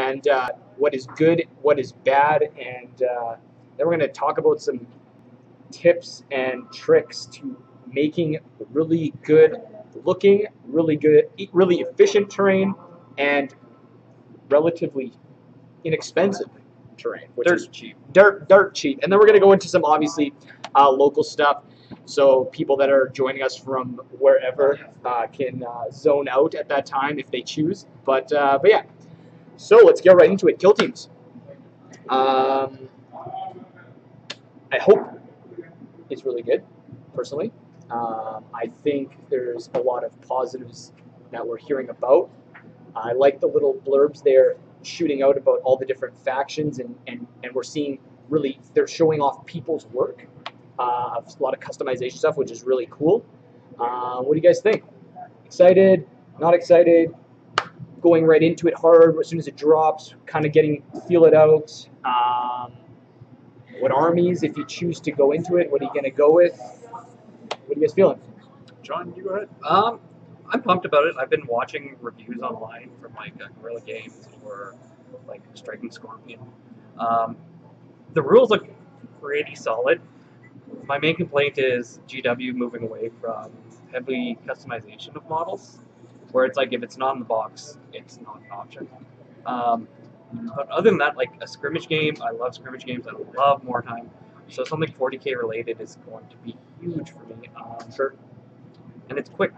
and what is good, what is bad, and then we're going to talk about some tips and tricks to making really good looking, really efficient terrain, and relatively inexpensive terrain, which is cheap. Dirt cheap. And then we're going to go into some obviously local stuff, so people that are joining us from wherever can zone out at that time if they choose. But yeah, so let's get right into it. Kill teams. I hope it's really good, personally. I think there's a lot of positives that we're hearing about. I like the little blurbs there shooting out about all the different factions, and we're seeing really, they're showing off people's work. A lot of customization stuff, which is really cool. What do you guys think? Excited? Not excited? Going right into it hard as soon as it drops, kind of feel it out. What armies, if you choose to go into it, what are you going to go with? What are you guys feeling? John, you go ahead. I'm pumped about it. I've been watching reviews online from like Guerrilla Games or like Striking Scorpion. The rules look pretty solid. My main complaint is GW moving away from heavy customization of models, where it's like if it's not in the box, it's not an option. But other than that, like a scrimmage game, I love scrimmage games. I love more time. So something 40K related is going to be huge for me. Sure. And it's quick.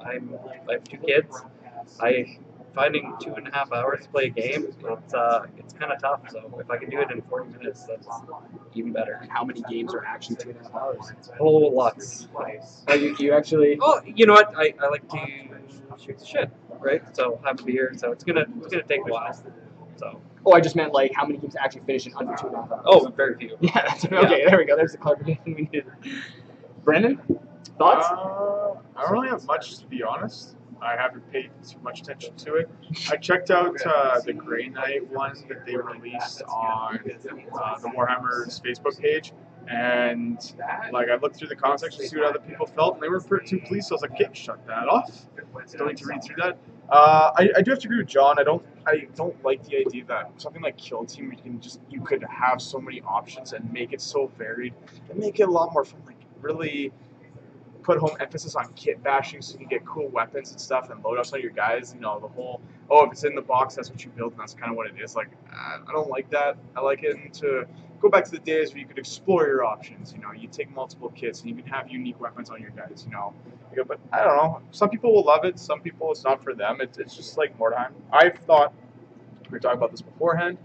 I have 2 kids. Finding 2.5 hours to play a game, it's kind of tough. So if I can do it in 40 minutes, that's even better. And how many games are actually 2.5 hours? Oh, lots. Oh, you actually? Oh, you know what? I like to shoot the shit, right? So have a beer. So it's gonna take a while. So. Oh, I just meant like how many games actually finish in under 2.5 hours. Oh, very few. Yeah. Okay. There we go. There's the clarification we needed. Brenden, thoughts? I don't really have much, to be honest. I haven't paid too much attention to it. I checked out the Grey Knight one that they released on the Warhammer's Facebook page, and like I looked through the comment section to see what other people felt, and they were pretty pleased. So I was like, okay, shut that off. Don't need to read through that. I do have to agree with John. I don't like the idea that something like Kill Team, you could have so many options and make it so varied and make it a lot more fun. Like really put home emphasis on kit bashing so you can get cool weapons and stuff and load ups on your guys. You know, the whole, if it's in the box, that's what you build, and that's kind of what it is. Like, I don't like that. I like it to go back to the days where you could explore your options. You know, you take multiple kits and you can have unique weapons on your guys, you know. But I don't know. Some people will love it. Some people, it's not for them. It's just like more time. I've thought, we were talking about this beforehand,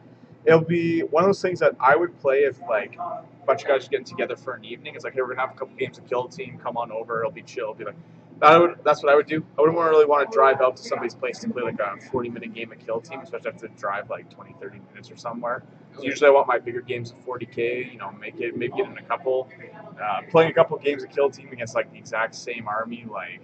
it'll be one of those things that I would play if like a bunch of guys are getting together for an evening. It's like, hey, we're gonna have a couple games of Kill Team. Come on over. It'll be chill. It'll be like that's what I would do. I wouldn't really want to drive out to somebody's place to play like a 40-minute game of Kill Team, especially if I have to drive like 20, 30 minutes or somewhere. So usually I want my bigger games of 40K. You know, maybe get in a couple, playing a couple games of Kill Team against like the exact same army, like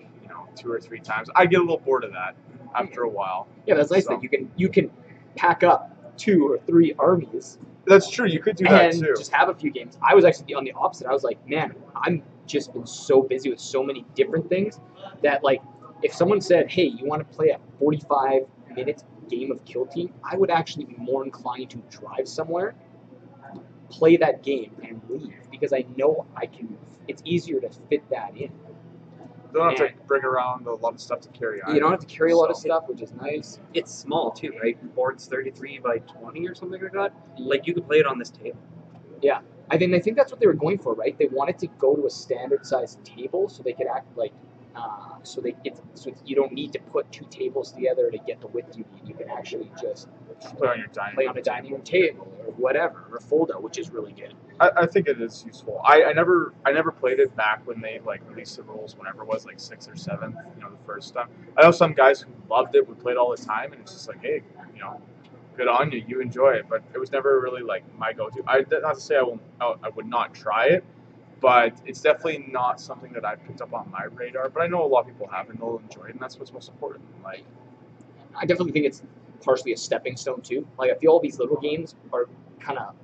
2 or 3 times. I get a little bored of that after a while. Yeah, that's nice that you can pack up 2 or 3 armies. That's true. You could do that and too. Just have a few games. I was actually on the opposite. I was like, man, I'm just been so busy with so many different things that like, if someone said, hey, you want to play a 45-minute game of Kill Team, I would actually be more inclined to drive somewhere, play that game, and leave because I know I can. It's easier to fit that in. You don't have to bring around a lot of stuff to carry on. You don't have to carry a lot of stuff, which is nice. It's small too, right? The board's 33 by 20 or something like that. Like you could play it on this table. Yeah, I think that's what they were going for, right? They wanted to go to a standard-sized table so they could act like, so you don't need to put 2 tables together to get the width you need. You can actually just play on a dining room table or whatever, or fold-out, which is really good. I think it is useful. I never played it back when they like released the rules, whenever it was like 6th or 7th, the first time. I know some guys who loved it, would play it all the time, and it's just like, hey, good on you, you enjoy it. But it was never really like my go-to. Not to say I would not try it, but it's definitely not something that I picked up on my radar. But I know a lot of people have, and they'll enjoy it, and that's what's most important. Like, I definitely think it's partially a stepping stone too. Like I feel all these little games are kind of,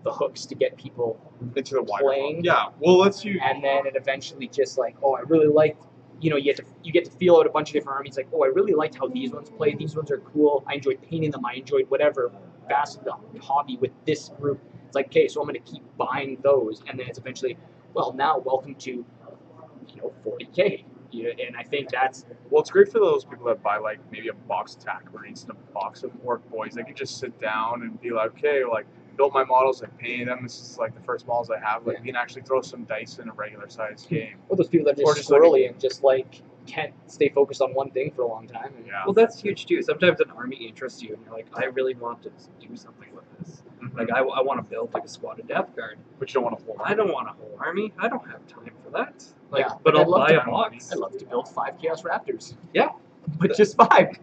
the hooks to get people into the playing. Yeah, well, let's you. And then it eventually just like, oh, I really liked you know, you get to feel out a bunch of different armies. Like, oh, I really liked how these ones play. These ones are cool. I enjoyed painting them. I enjoyed whatever facet of the hobby with this group. It's like, okay, so I'm going to keep buying those, and then it's eventually, well, now welcome to 40K. Yeah, and I think that's Well, it's great for those people that buy like maybe a box of Tack Marines and a box of Orc Boys. They can just sit down and be like, okay, like built my models, I painted them. This is like the first models I have. Like we can actually throw some dice in a regular sized game. well, those people that are Or just just like squirrely and just like can't stay focused on one thing for a long time. And, Yeah. Well, that's huge too. Sometimes an army interests you, and you're like, I really want to do something with this. Like, I want to build like a squad of Death Guard. But you don't want to hold. I don't want a whole army. I don't have time for that. Like, Yeah, but I'd I'll love buy to- a box. I'd love to build 5 Chaos Raptors. Yeah. But just 5.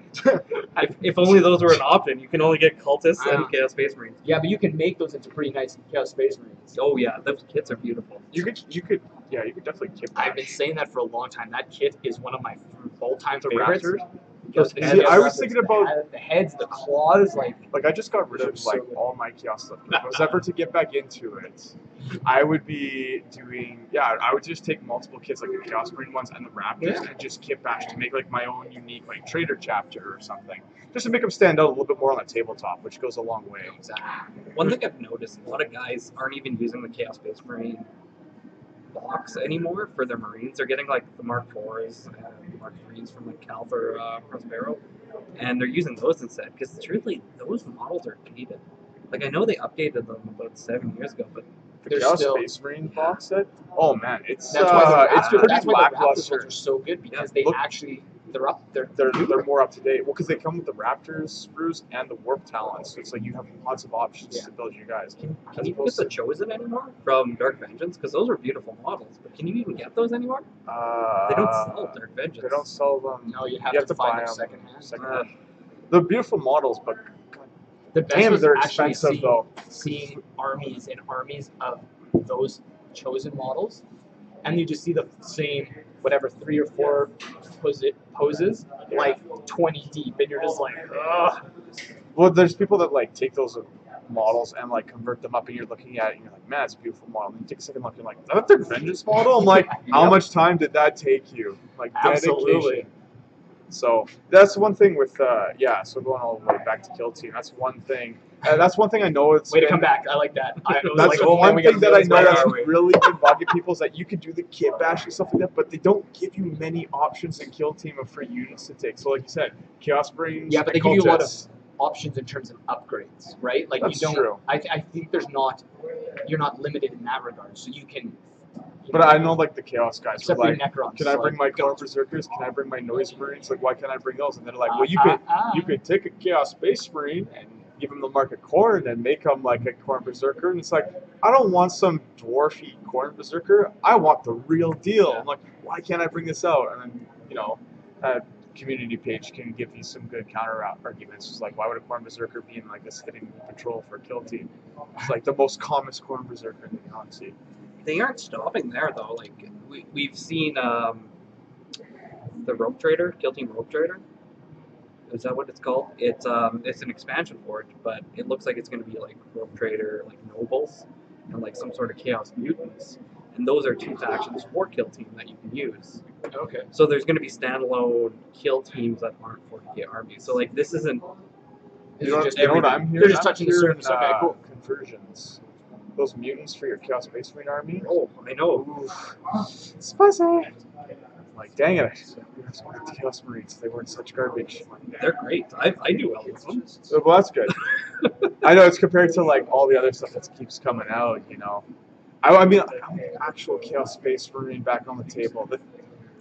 If only those were an option. You can only get cultists and Chaos Space Marines. Yeah, but you can make those into pretty nice Chaos Space Marines. Oh yeah, those kits are beautiful. You could definitely keep. I've been saying that for a long time. That kit is one of my all-time The favorites. Raptors? Those See, heads, I was thinking about- the heads, the claws, like Like I just got rid of So like good. all my Chaos stuff. If I was ever to get back into it, I would be doing I would just take multiple kits like the Chaos Marine ones and the Raptors and just kit bash to make like my own unique like trader chapter or something. Just to make them stand out a little bit more on the tabletop, which goes a long way. One thing I've noticed, a lot of guys aren't even using the Chaos Space Marine box anymore for their Marines. They're getting like the Mark IVs and Mark IIIs from like Calv or Prospero, and they're using those instead because truthfully, those models are dated. Like I know they updated them about 7 years ago, but The They're Chaos still- Space Marine box set. Oh man, it's that's why the it's Raptors, pretty that's why the Raptors lackluster. ones are so good because Yeah, they look- actually they're They're more up to date. Well, because they come with the Raptors sprues and the Warp Talons, so it's like you have lots of options Yeah. to build your guys. can As you get opposed the to- Chosen anymore from Dark Vengeance? Because those are beautiful models, but can you even get those anymore? Uh, They don't sell Dark Vengeance. They don't sell them. no, you have, You have to to find buy them them secondhand. secondhand. They're beautiful models, but The best damn, was they're actually expensive though. seeing armies and armies of those chosen models, and you just see the same whatever 3 or 4 poses like 20 deep, and you're just like, ugh. Well, there's people that like take those models and like convert them up, and you're looking at it, and you're like, man, it's a beautiful model. And you take a second look, and you're like, that's their Vengeance model. I'm like, how Yep. much time did that take you? Like Absolutely. dedication. So that's one thing with So going all the way back to Kill Team, that's one thing. That's one thing I know. It's Way to been- come back. I like that. I was That's like, the oh, man, one we thing gotta that I really know where that's are we? really been bugging people is that you could do the kit bash and stuff like that, but they don't give you many options in Kill Team of free units to take. So like you said, Chaos Marines. Yeah, but they and give you a lot of Cultists. options in terms of upgrades, right? Like That's you don't. true. I think you're not limited in that regard, so you can. But I know like the Chaos guys are except for like, your Necrons. can I bring my go. Corn Berserkers? Can I bring my Noise Marines? Like, why can't I bring those? And they're like, well, you could take a Chaos Space Marine and give them the mark of Corn and make them like a Corn Berserker. And it's like, I don't want some dwarfy Corn Berserker. I want the real deal. I'm like, why can't I bring this out? And then, that community page can give you some good counter arguments. It's like, why would a Corn Berserker be in like this hidden patrol for a Kill Team? It's like the most common Corn Berserker in the galaxy. They aren't stopping there though. Like we've seen the Rope Trader, Kill Team Rope Trader. Is that what it's called? It's an expansion for it, but it looks like it's going to be like Rope Trader, like Nobles, and like some sort of Chaos Mutants. And those are 2 factions for Kill Team that you can use. Okay. So there's going to be standalone Kill Teams that aren't 40K armies. So like this isn't. This You know, is just you know what everything. I'm hearing? They're just I'm touching the hearing, surface. Okay, cool. Conversions. Those mutants for your Chaos Space Marine army. Oh, I know. Spicy. Like, dang it. I just wanted the Chaos Marines. They weren't such garbage. They're great. I do well with them. Well, that's good. I know it's compared to like all the other stuff that keeps coming out, I mean, I'm an actual Chaos Space Marine back on the table.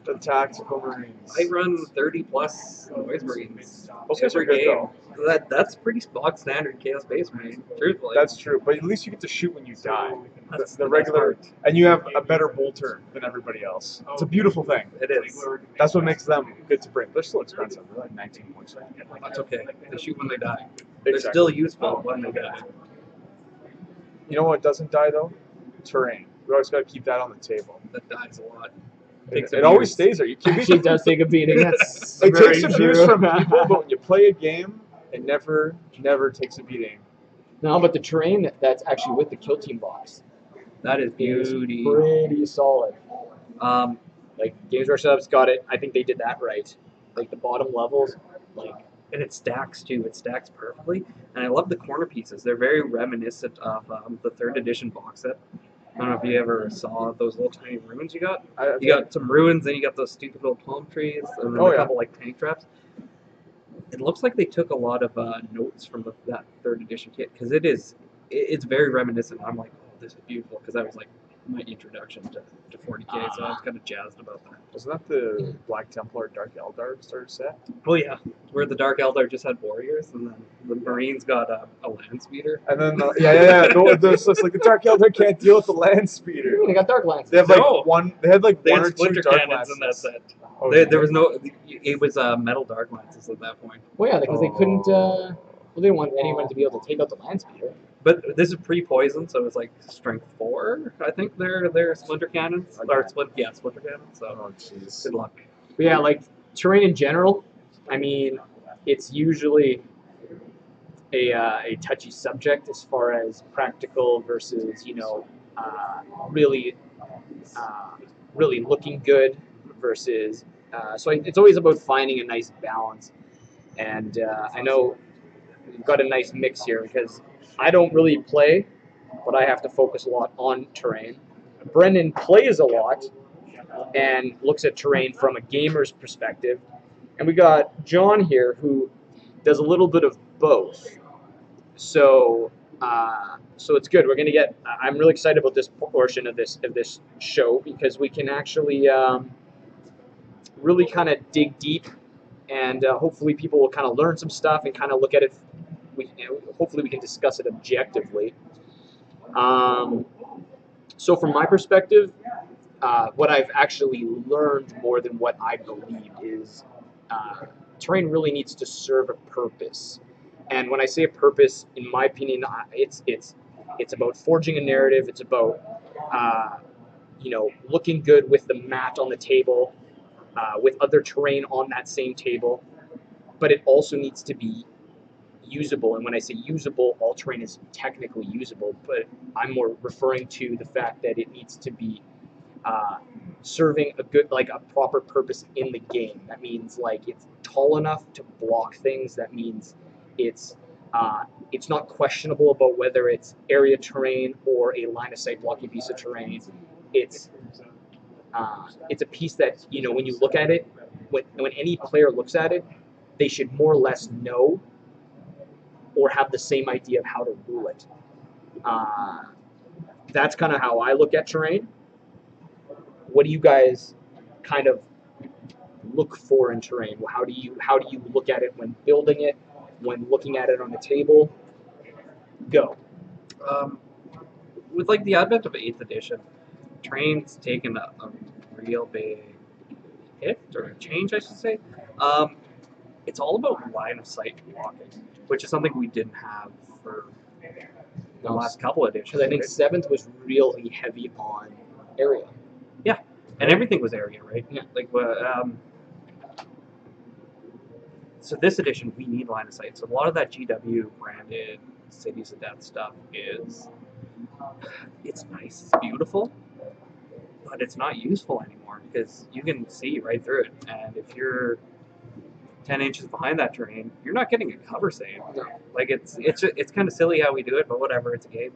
The tactical Marines. I run 30 plus Noise Marines Those guys are every good, game. That's pretty bog standard Chaos Space Marine, truthfully. That's true, but at least you get to shoot when you die. That's The best regular, part. and you have a better bolter than everybody else. It's a beautiful thing. It is. That's what makes them good to bring. They're still expensive. They're like 19 points. That's okay. They shoot when they die. They're Exactly. still useful when they die. You know what doesn't die though? Terrain. We always got to keep that on the table. That dies a lot. It always stays there. You keep Actually, does take a beating. That's It very takes abuse true. from people, but when you play a game, it never takes a beating. No, but the terrain that's actually with the Kill Team box That is is beauty. pretty solid. Like Games Workshop's got it. I think they did that right. Like the bottom levels, like And it stacks too. It stacks perfectly. And I love the corner pieces. They're very reminiscent of the third edition box set. I don't know if you ever saw those little tiny ruins you got. You got some ruins, then you got those stupid little palm trees, and then a couple like tank traps. It looks like they took a lot of notes from that third edition kit because it's very reminiscent. I'm like, oh, this is beautiful because that was like my introduction to 40K, so I was kind of jazzed about that. Wasn't that the Black Templar Dark Eldar starter set? Oh yeah, where the Dark Eldar just had warriors, and then the Marines got a land speeder. And then it's just like the Dark Eldar can't deal with the land speeder. they got dark lances. They have like one. They had like They one had or two splinter dark cannons in that lances. set. Oh, There was no. It was metal dark lances at that point. Well, yeah, because they couldn't. Well, they didn't want anyone to be able to take out the land speeder. But this is pre-poison, so it's like strength 4. I think they're splinter cannons or splinter cannons. So Oh jeez. good luck. But yeah, like terrain in general. I mean, it's usually a touchy subject as far as practical versus really really looking good versus. So it's always about finding a nice balance, and I know we've got a nice mix here because I don't really play, but I have to focus a lot on terrain. Brenden plays a lot and looks at terrain from a gamer's perspective, and we got John here who does a little bit of both. So it's good. We're gonna get. I'm really excited about this portion of this show because we can actually really kind of dig deep, and hopefully people will kind of learn some stuff and kind of look at it. Hopefully we can discuss it objectively. So from my perspective, what I've actually learned more than what I believed is terrain really needs to serve a purpose. And when I say a purpose, in my opinion, it's about forging a narrative. It's about looking good with the mat on the table, with other terrain on that same table. But it also needs to be usable. And when I say usable, all terrain is technically usable, but I'm more referring to the fact that it needs to be serving a proper purpose in the game. That means like it's tall enough to block things. That means it's not questionable about whether it's area terrain or a line of sight blocking piece of terrain. It's a piece that when you look at it, when any player looks at it, they should more or less know or have the same idea of how to rule it. That's kind of how I look at terrain. What do you guys kind of look for in terrain? How do you look at it when building it, when looking at it on the table? Go. With like the advent of 8th edition, terrain's taken a real big hit or a change, I should say. It's all about line of sight blocking, which is something we didn't have for the last couple editions. Because I think 7th was really heavy on area. Yeah, and everything was area, right? Yeah. Like, so this edition we need line of sight. So a lot of that GW branded Cities of Death stuff it's nice, it's beautiful, but it's not useful anymore because you can see right through it, and if you're 10 inches behind that terrain, you're not getting a cover save. No. Like it's kind of silly how we do it, but whatever, it's a game.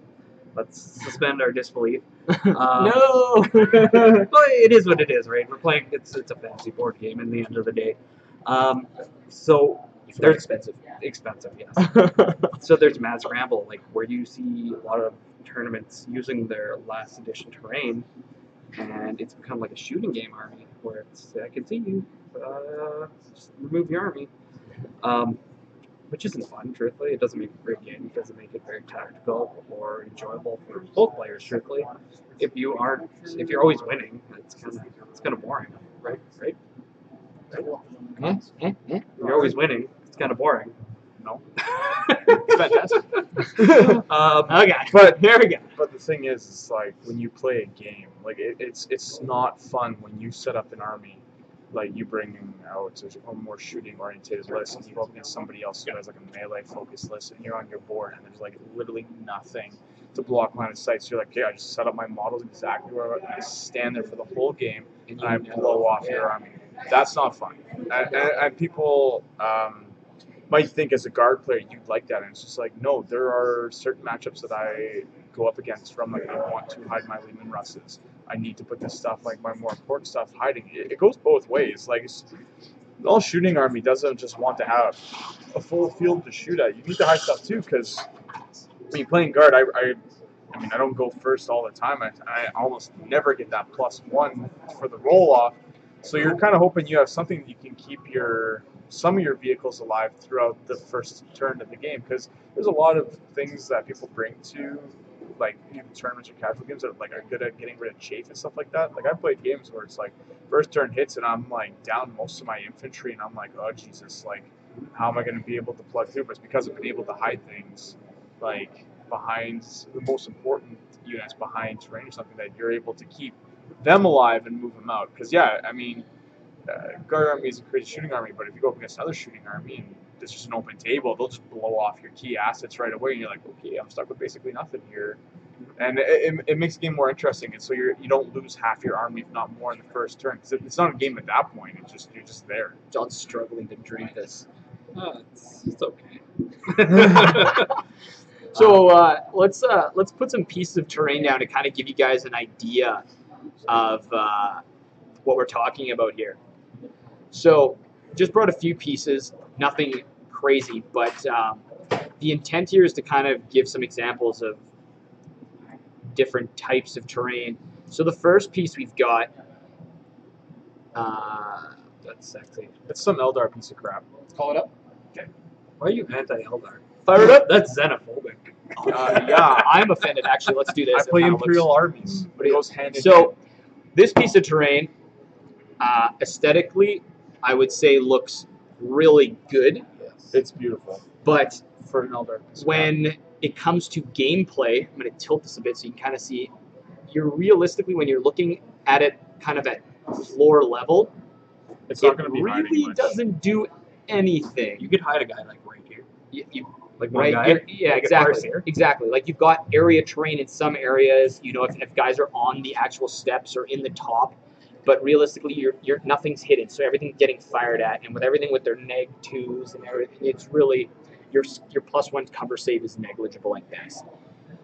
Let's suspend our disbelief. No. But it is what it is, right? We're playing. It's a fantasy board game in the end of the day. So They're expensive. Expensive, yes. So there's Mad Scramble, like where you see a lot of tournaments using their last edition terrain, and it's become like a shooting game army where it's I can see you. Just remove your army, which isn't fun. Truthfully, it doesn't make a great game. It doesn't make it very tactical or enjoyable for both players. Truthfully, if you're always winning, it's kind of boring, right? You're always winning. It's kind of boring. No. Fantastic. Okay, But Here we go. But the thing is like when you play a game, like it's not fun when you set up an army like you bringing out a more shooting oriented list, and you go up against somebody else who has like a melee focused list, and you're on your board, and there's like literally nothing to block line of sight. So you're like, okay, I just set up my models exactly where I stand there for the whole game, and I blow off your army. That's not fun. And people might think as a guard player you'd like that, and it's just like, no, there are certain matchups that I go up against from, like, I want to hide my Lehman Russes. I need to put this stuff, like my more important stuff, hiding. It goes both ways. Like, all shooting army doesn't just want to have a full field to shoot at. You need to hide stuff too, because when you're playing guard, I mean, I don't go first all the time. I almost never get that +1 for the roll off. So you're kind of hoping you have something that you can keep some of your vehicles alive throughout the first turn of the game, because there's a lot of things that people bring to, like, even tournaments or casual games that are good at getting rid of chafe and stuff like that. Like, I've played games where it's like first turn hits and I'm like down most of my infantry, and I'm like, oh Jesus, like, how am I going to be able to plug through? But it's because I've been able to hide things like behind the most important units behind terrain or something, that you're able to keep them alive and move them out. Because yeah, I mean, guard army is a crazy shooting army, but if you go up against another shooting army and it's just an open table, they'll just blow off your key assets right away, and you're like, okay, I'm stuck with basically nothing here. And it makes the game more interesting, and so you don't lose half your army, if not more, in the first turn, because it's not a game at that point. It's just, you're just there. John's struggling to drink this. It's okay. So let's put some pieces of terrain down to kind of give you guys an idea of what we're talking about here. So just brought a few pieces, nothing crazy, but the intent here is to kind of give some examples of different types of terrain. So the first piece we've got, That's sexy. It's some Eldar piece of crap. let's call it up. Okay. Why are you anti-Eldar? Fire it up. That's xenophobic. Yeah, I'm offended. Actually, let's do this. I play Imperial armies, but it goes hand in hand. So this piece of terrain, aesthetically, I would say looks really good. Yes. It's beautiful. But for an Eldar, when it comes to gameplay, I'm going to tilt this a bit so you can kind of see. You're realistically, when you're looking at it kind of at floor level, it's not going to be really doesn't do anything. You could hide a guy like right here. Like one right guy? here, yeah, like exactly. Exactly. Like you've got area terrain in some areas. You know, if guys are on the actual steps or in the top, but realistically, you're nothing's hidden, so everything's getting fired at, and with everything with their neg 2s and everything, it's really your +1 cover save is negligible at best.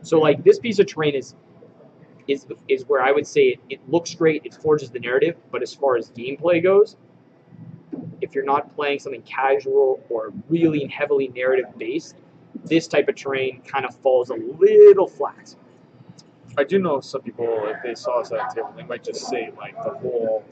So like this piece of terrain is where I would say it looks great, it forges the narrative, but as far as gameplay goes, if you're not playing something casual or really heavily narrative based, this type of terrain kind of falls a little flat. I do know some people, if they saw us at a table, they might just say like the whole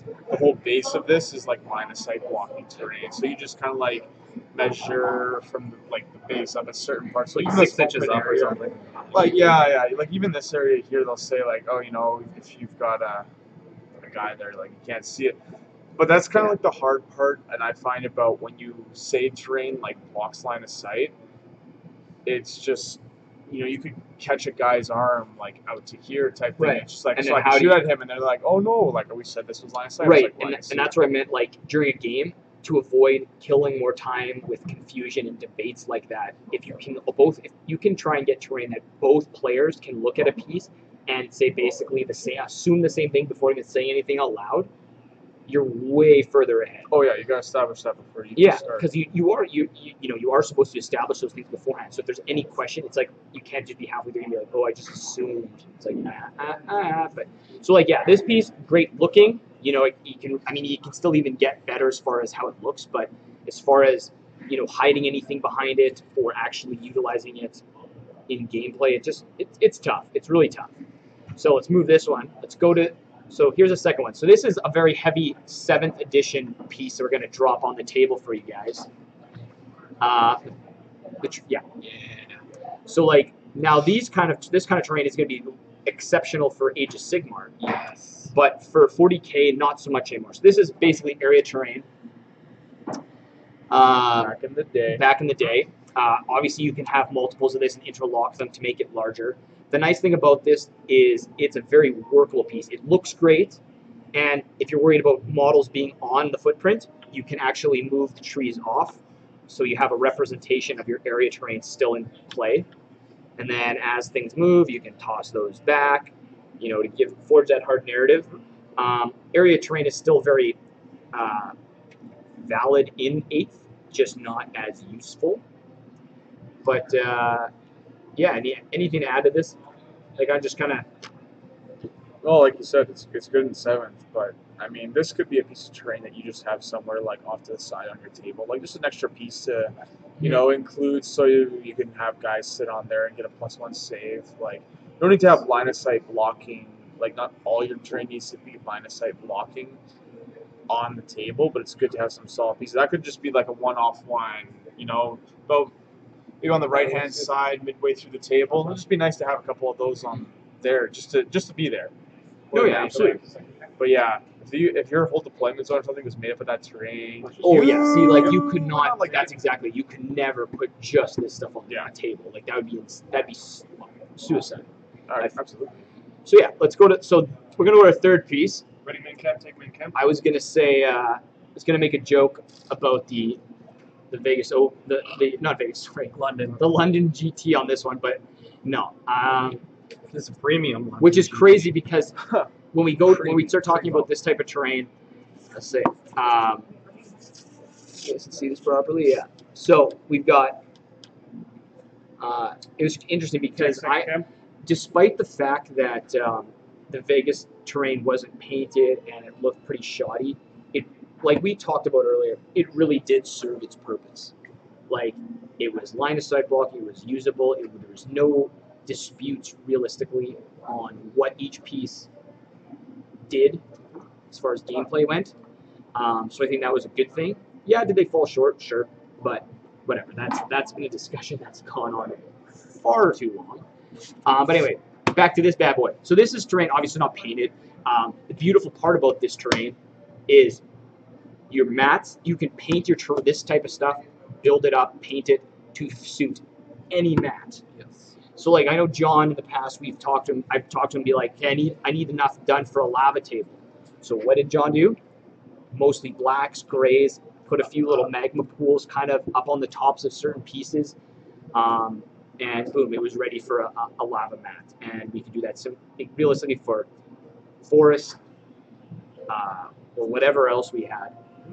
base of this is like line of sight blocking terrain. So you just kind of like measure from like the base up at certain parts. So like even 6 inches up or something. Like yeah. Like even this area here, they'll say like, oh, you know, if you've got a guy there, like you can't see it. But that's kind of like the hard part, and I find about when you say terrain like blocks line of sight, it's just, you know, you could catch a guy's arm like out to here type thing. Right. It's just like, and so I can shoot at him, and they're like, oh no, like we said this was line of sight. Right, like, and that's what I meant, like during a game, to avoid killing more time with confusion and debates like that. If you can try and get terrain that both players can look at a piece and say basically assume the same thing before even saying anything out loud, you're way further ahead. Oh yeah, you gotta establish that before you start. Because you are supposed to establish those things beforehand. So if there's any question, it's like you can't just be halfway through and be like, oh, I just assumed. It's like But so like yeah, this piece great looking. You know, you can still even get better as far as how it looks, but as far as, you know, hiding anything behind it or actually utilizing it in gameplay, it's tough. It's really tough. So let's move this one. Let's go to. So here's a second one. So this is a very heavy 7th edition piece that we're going to drop on the table for you guys. Yeah. So like now this kind of terrain is going to be exceptional for Age of Sigmar. Yes. But for 40K, not so much anymore. So this is basically area terrain. Back in the day. Obviously, you can have multiples of this and interlock them to make it larger. The nice thing about this is it's a very workable piece. It looks great, And if you're worried about models being on the footprint, you can actually move the trees off, so you have a representation of your area terrain still in play. And then as things move, you can toss those back, to forge that hard narrative. Area terrain is still very valid in 8th, just not as useful. But yeah, anything to add to this? Like, I'm just kind of. Well, like you said, it's good in 7th, but I mean, this could be a piece of terrain that you just have somewhere like off to the side on your table, like just an extra piece to, include, so you can have guys sit on there and get a +1 save. Like, you don't need to have line of sight blocking. Like, not all your terrain needs to be line of sight blocking on the table, but it's good to have some solid pieces. That could just be like a one-off one, about maybe on the right-hand side, midway through the table. It'd just be nice to have a couple of those on there, just to be there. Oh yeah, absolutely. But yeah, if your whole deployment zone or something was made up of that terrain. Oh yeah, see, like you could not. Like that's exactly. You could never put just this stuff on the table. Like that'd be suicide. All right, absolutely. So yeah, let's go to. So we're gonna go to our third piece. Ready, main camp. Take main camp. I was gonna say. I was gonna make a joke about the Vegas. Oh, the not Vegas. Sorry, London. The London GT on this one, but no. It's a premium one. Which is crazy because when we start talking about this type of terrain, let's say, you guys can see this properly, yeah. So we've got. It was interesting because despite the fact that the Vegas terrain wasn't painted and it looked pretty shoddy, like we talked about earlier, it really did serve its purpose. Like, it was line of sight blocking, it was usable, there was no disputes realistically on what each piece did as far as gameplay went. So I think that was a good thing. Yeah, did they fall short? Sure, but whatever. That's been a discussion that's gone on far too long. But anyway, back to this bad boy. So this is terrain, obviously not painted. The beautiful part about this terrain is your mats. You can paint this type of stuff, build it up, paint it to suit any mat. Yes. So like I know John in the past I've talked to him and be like, hey, I need enough done for a lava table. So what did John do? Mostly blacks, grays, put a few little magma pools kind of up on the tops of certain pieces, and boom, it was ready for a lava mat. And we could do that realistically for forest or whatever else we had,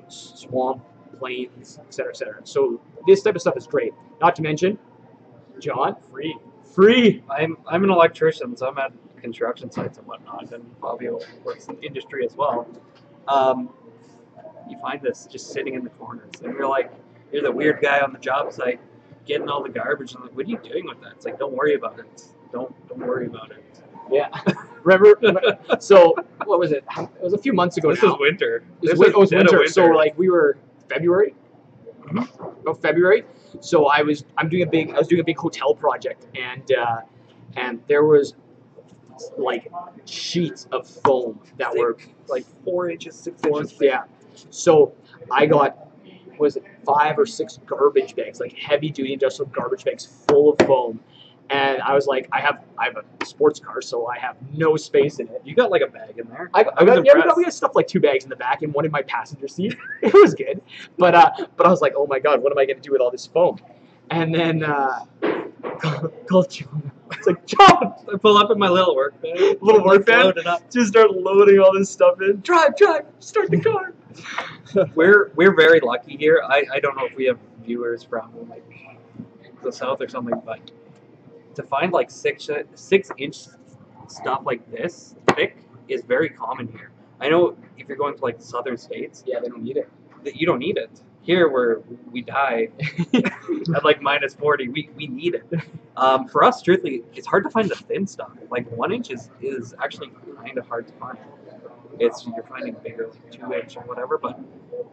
swamp, plains, etc., etc. So this type of stuff is great. Not to mention, John, free. I'm an electrician, so I'm at construction sites and whatnot, and Fabio works in industry as well. You find this just sitting in the corners, and you're the weird guy on the job site getting all the garbage. And I'm like, what are you doing with that? It's like, don't worry about it. Don't worry about it. Yeah. Remember? So what was it? It was a few months ago. This is winter. It was winter. So like we were February. About February. So I was doing a big hotel project, and there was like sheets of foam that were like 4 inches, 6 inches. Yeah. So I got, 5 or 6 garbage bags, like heavy duty industrial garbage bags full of foam. And I was like, I have a sports car, so I have no space in it. You got like a bag in there. We had stuff like 2 bags in the back and one in my passenger seat. It was good, but I was like, oh my god, what am I going to do with all this foam? And then call John. It's like, John, I pull up in my little work van. Just start loading all this stuff in. Drive, start the car. We're very lucky here. I don't know if we have viewers from like the south or something, but to find like 6-inch stuff like this thick is very common here. I know if you're going to like the southern states, yeah, they don't need it. You don't need it. Here, where we die at like -40, we need it. For us, truthfully, it's hard to find the thin stuff. Like 1 inch is actually kind of hard to find. You're finding bigger, like 2-inch or whatever, but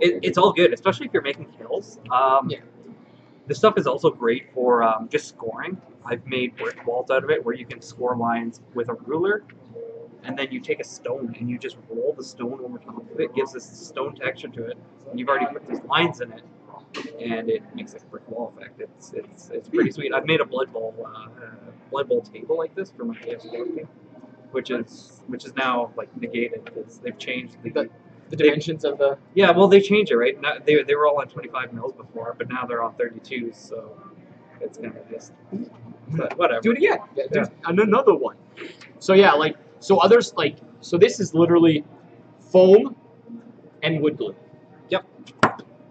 it's all good, especially if you're making kills. Yeah. This stuff is also great for just scoring. I've made brick walls out of it where you can score lines with a ruler, and then you take a stone and you just roll the stone over top of it. It gives this stone texture to it, and you've already put these lines in it, and it makes a brick wall effect. It's pretty sweet. I've made a Blood Bowl table like this for my AFC game, which is now like negated because they've changed The dimensions of the. Yeah, well, they changed it, right? Now, they were all on 25 mils before, but now they're on 32, so it's kind of just but whatever. Do it again. Yeah, there's another one. So yeah, like others like this is literally foam and wood glue. Yep.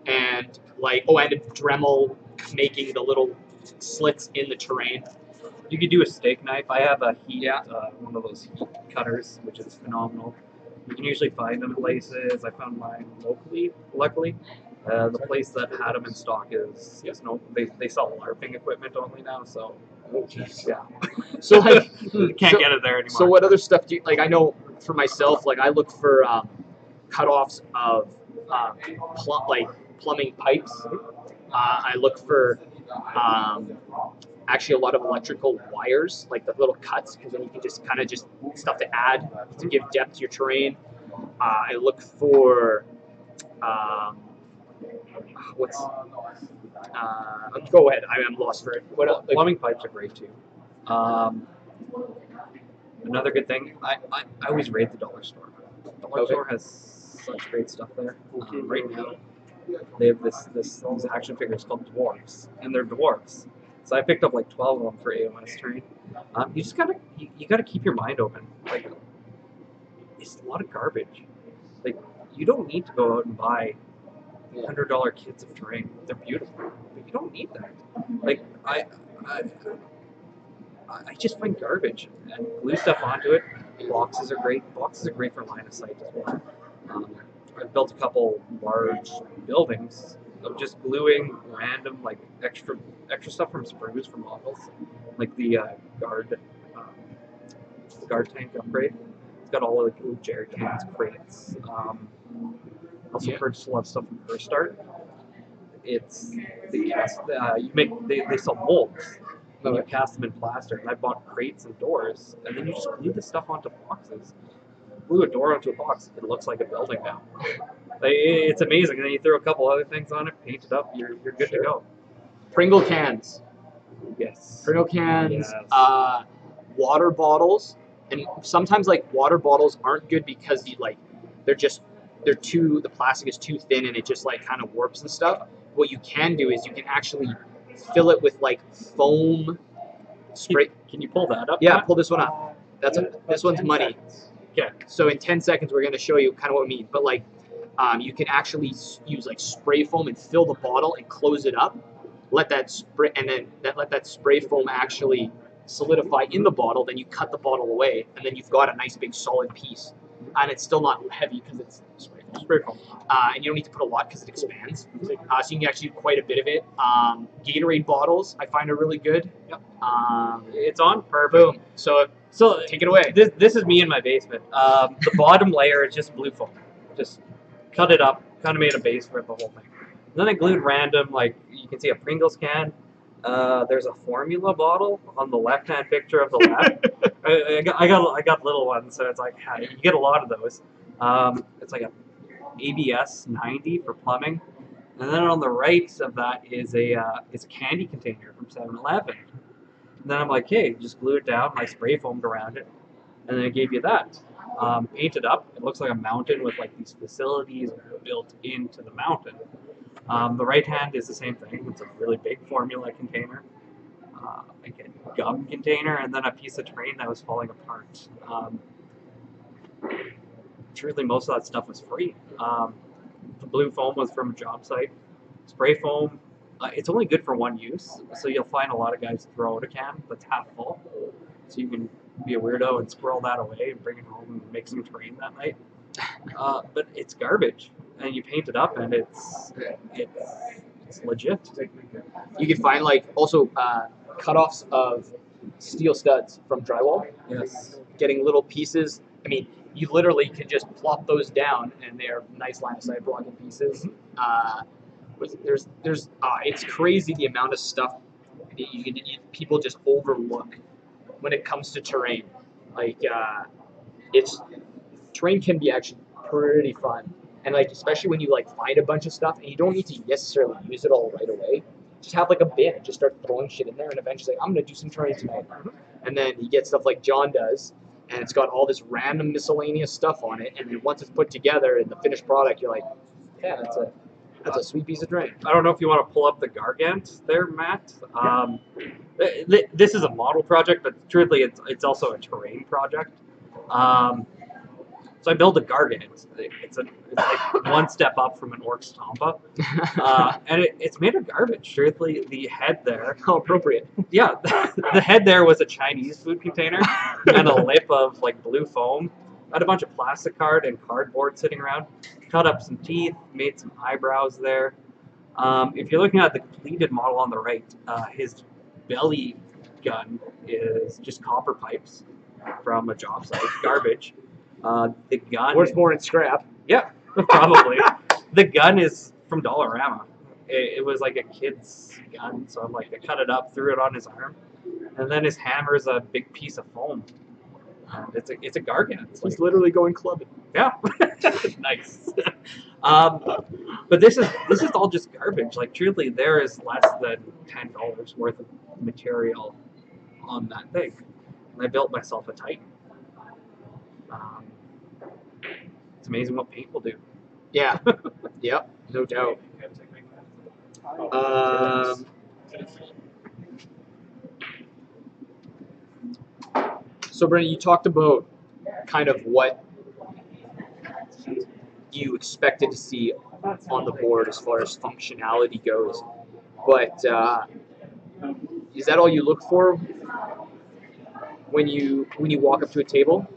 And and a Dremel making the little slits in the terrain. You could do a steak knife. I have a one of those heat cutters, which is phenomenal. You can usually find them in places. I found mine locally, luckily. The place that had them in stock is no. They sell LARPing equipment only now, so yeah. So like you can't get it there anymore. So what other stuff do you like? I know for myself, like I look for cutoffs of plumbing pipes. I look for actually a lot of electrical wires, like the little cuts, because then you can just kind of stuff to add to give depth to your terrain. I look for go ahead. I'm lost for it. What else? Plumbing pipes are great too. Another good thing, I always raid the dollar store. The dollar store has such great stuff there. Right now, they have these action figures called dwarves, and they're dwarves. So I picked up like 12 of them for AOS terrain. You just gotta keep your mind open. Like, it's a lot of garbage. Like, you don't need to go out and buy $100 kits of terrain. They're beautiful, but you don't need that. Like, I just find garbage and glue stuff onto it. Boxes are great. Boxes are great for line of sight as well. I've built a couple large buildings of just gluing random extra stuff from sprues from models, like the guard tank upgrade. It's got all like little jerry cans, crates. Also purchased a lot of stuff from First Start. It's they sell molds. And you cast them in plaster, and I bought crates and doors, and then you just glue the stuff onto boxes. Glue a door onto a box, it looks like a building now. It's amazing. And then you throw a couple other things on it, paint it up, you're good to go. Pringle cans. Yes. Pringle cans. Yes. Water bottles, and sometimes water bottles aren't good because the plastic is too thin and it just kind of warps and stuff. What you can do is you can actually fill it with foam spray. Can you pull that up? Yeah, pull this one up. This one's money. Yeah. So in 10 seconds, we're going to show you kind of what we mean. But you can actually use spray foam and fill the bottle and close it up. Let that spray foam actually solidify in the bottle. Then you cut the bottle away, and then you've got a nice big solid piece. And it's still not heavy because it's spray foam. And you don't need to put a lot because it expands. So you can actually do quite a bit of it. Gatorade bottles I find are really good. Yep. It's on perfect. Boom. So take it away. This is me in my basement. The bottom layer is just blue foam. Just cut it up, kind of made a base for it, the whole thing. And then I glued random, you can see a Pringles can. There's a formula bottle on the left-hand picture of the left. I got little ones, so it's you get a lot of those. It's like a ABS 90 for plumbing, and then on the right of that is a candy container from 7-Eleven. And then I'm like, hey, just glue it down. I spray foamed around it, and then I gave you that. Painted up. It looks like a mountain with these facilities built into the mountain. The right hand is the same thing. It's a really big formula container, like a gum container, and then a piece of terrain that was falling apart. Truly, most of that stuff was free. The blue foam was from a job site. Spray foam, it's only good for one use, so you'll find a lot of guys throw out a can that's half full. So you can be a weirdo and squirrel that away and bring it home and make some terrain that night. But it's garbage, and you paint it up, and it's legit. You can find also cutoffs of steel studs from drywall. Yes. Getting little pieces. I mean, you literally can just plop those down, and they're nice line of sight blocking pieces. It's crazy the amount of stuff that people just overlook when it comes to terrain. Terrain can be actually pretty fun, and especially when you find a bunch of stuff and you don't need to necessarily use it all right away. Just have a bin and just start throwing shit in there, and eventually I'm gonna do some terrain tonight. And then you get stuff like John does, and it's got all this random miscellaneous stuff on it. And then once it's put together in the finished product, you're like, yeah, that's a sweet piece of terrain. I don't know if you want to pull up the Gargant there, Matt. This is a model project, but truthfully, it's also a terrain project. So I built a Gargant. It's like one step up from an Orc Stompa. And it's made of garbage. Truthfully, the head there. How appropriate. Yeah, the head there was a Chinese food container and a lip of like blue foam. I had a bunch of plastic card and cardboard sitting around. Cut up some teeth, made some eyebrows there. If you're looking at the completed model on the right, his belly gun is just copper pipes from a job site, garbage. The gun. Worth more in scrap. Yeah, probably. The gun is from Dollarama. It was like a kid's gun, so I'm like, I cut it up, threw it on his arm, and then his hammer is a big piece of foam. It's a Gargant. It's He's literally going clubbing. Yeah, nice. But this is all just garbage. Like truly, there is less than $10 worth of material on that thing, and I built myself a Titan. It's amazing what paint will do. Yeah. Yep. No doubt. So, Brenden, you talked about kind of what you expected to see on the board as far as functionality goes, but is that all you look for when you walk up to a table?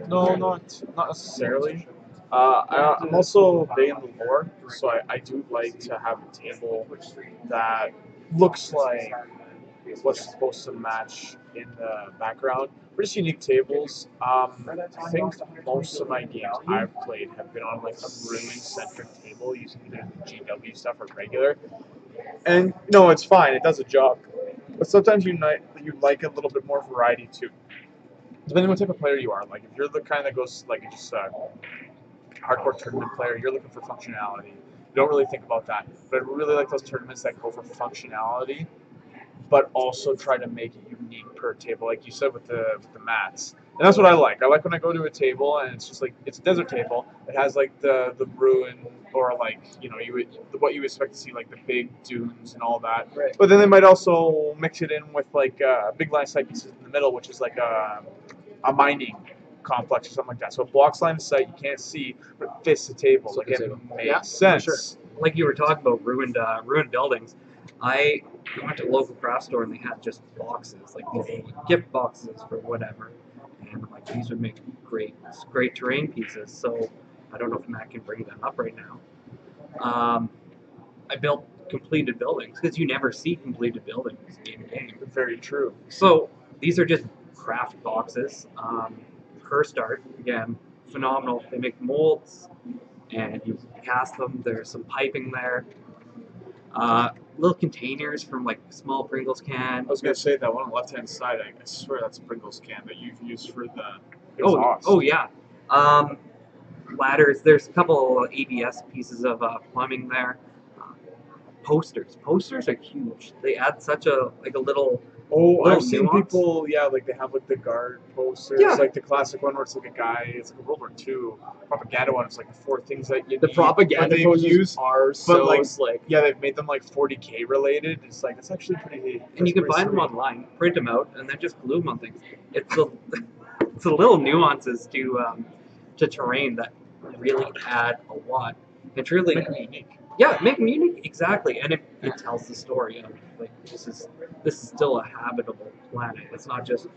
No, not necessarily. I'm also big in the lore, so I do like to have a table that looks like what's supposed to match in the background. Pretty unique tables. I think most of my games I've played have been on like a ruin-centric table using either the GW stuff or regular. And no, it's fine. It does a job. But sometimes you like a little bit more variety too. Depending on what type of player you are. Like if you're the kind that goes like just a hardcore tournament player, you're looking for functionality. You don't really think about that. But I really like those tournaments that go for functionality, but also try to make it unique per table, like you said with the mats. And that's what I like. I like when I go to a table and it's just like it's a desert table. It has like the ruin or like what you expect to see, like the big dunes and all that. Right. But then they might also mix it in with like big line of sight pieces in the middle, which is like a mining complex or something like that. So it blocks line of sight, you can't see, but it fits the table. Like it makes sense. Sure. Like you were talking about ruined buildings. I went to a local craft store and they had just boxes, like these gift boxes for whatever. And I'm like, these would make great terrain pieces. So I don't know if Matt can bring them up right now. I built completed buildings because you never see completed buildings in game. Very true. So these are just craft boxes. Per start, again, phenomenal. They make molds and you cast them. There's some piping there. Little containers from like small Pringles can. I was gonna say that one on the left hand side. I swear that's a Pringles can that you've used for the exhaust. Oh yeah. Ladders. There's a couple ABS pieces of plumbing there. Posters. Posters are huge. They add such a little. Oh, little I've seen nuance. people. Yeah, like they have like the guard posters. Yeah. Like the classic one where it's like a guy. It's like a World War II propaganda one. It's like the 4 things that you The need, propaganda but they've poses used, are so like, slick. yeah, they've made them like 40K related. It's like it's actually pretty. And you can buy them online, print them out, and then just glue them on things. It's the little nuances to terrain that really add a lot. And truly, Make them unique. yeah, make them unique, exactly. And it tells the story of like this is still a habitable planet. It's not just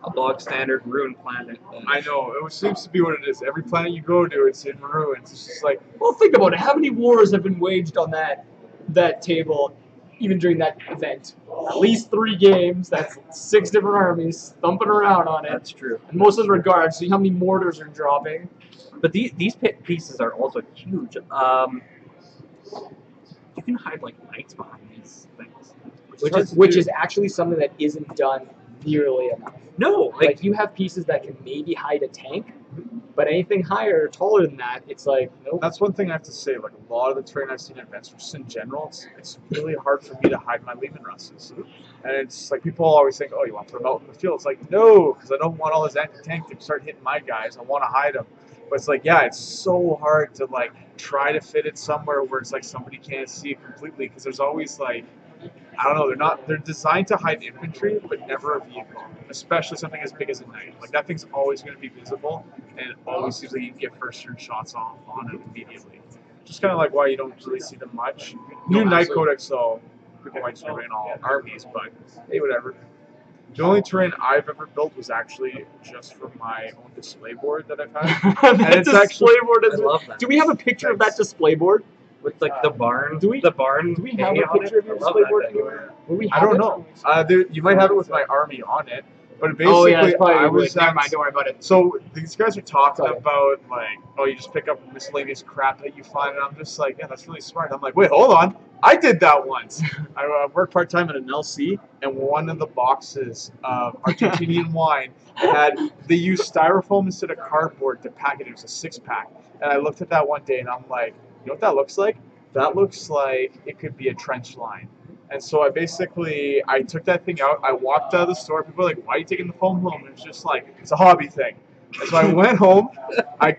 a bog standard ruined planet. I know. It seems to be what it is. Every planet you go to, it's in ruins. It's just like Well, think about it. How many wars have been waged on that table, even during that event? At least 3 games. That's 6 different armies thumping around on it. That's true. And most of them are guards. See how many mortars are dropping. But these pieces are also huge. You can hide like knights behind these things, Which is actually something that isn't done nearly enough. no Like you have pieces that can maybe hide a tank, But anything higher or taller than that, it's like, nope. That's one thing I have to say. Like a lot of the terrain I've seen in events, just in general, it's really hard for me to hide my Lehman Russes. And it's like people always think, oh, you want to put them out in the field? It's like, no, because I don't want all his anti-tank to start hitting my guys. I want to hide them. But it's like, yeah, it's so hard to like try to fit it somewhere where it's like somebody can't see it completely, because there's always like, I don't know, they're designed to hide infantry, but never a vehicle, especially something as big as a knight. Like that thing's always going to be visible, and it always seems like you can get first turn shots off on it immediately. Just kind of like why you don't really see them much. New Knight Codex, though, people might just in all armies, but hey, whatever. The only terrain I've ever built was actually just for my own display board that I've had. And it's display board. I love that. Do we have a picture of that display board? With like the barn, do we have a picture of your display board anywhere? I don't know. You might have it with my army on it, but basically, I was. Never mind, don't worry about it. So these guys are talking about like, oh, you just pick up miscellaneous crap that you find, and I'm just like, yeah, that's really smart. I'm like, wait, hold on, I did that once. I worked part time at an LC, and one of the boxes of Argentinian wine they used styrofoam instead of cardboard to pack it. It was a 6-pack, and I looked at that one day, and I'm like, you know what that looks like? That looks like it could be a trench line. And so I took that thing out. I walked out of the store. People were like, why are you taking the foam home? And it's just like, it's a hobby thing. And so I went home.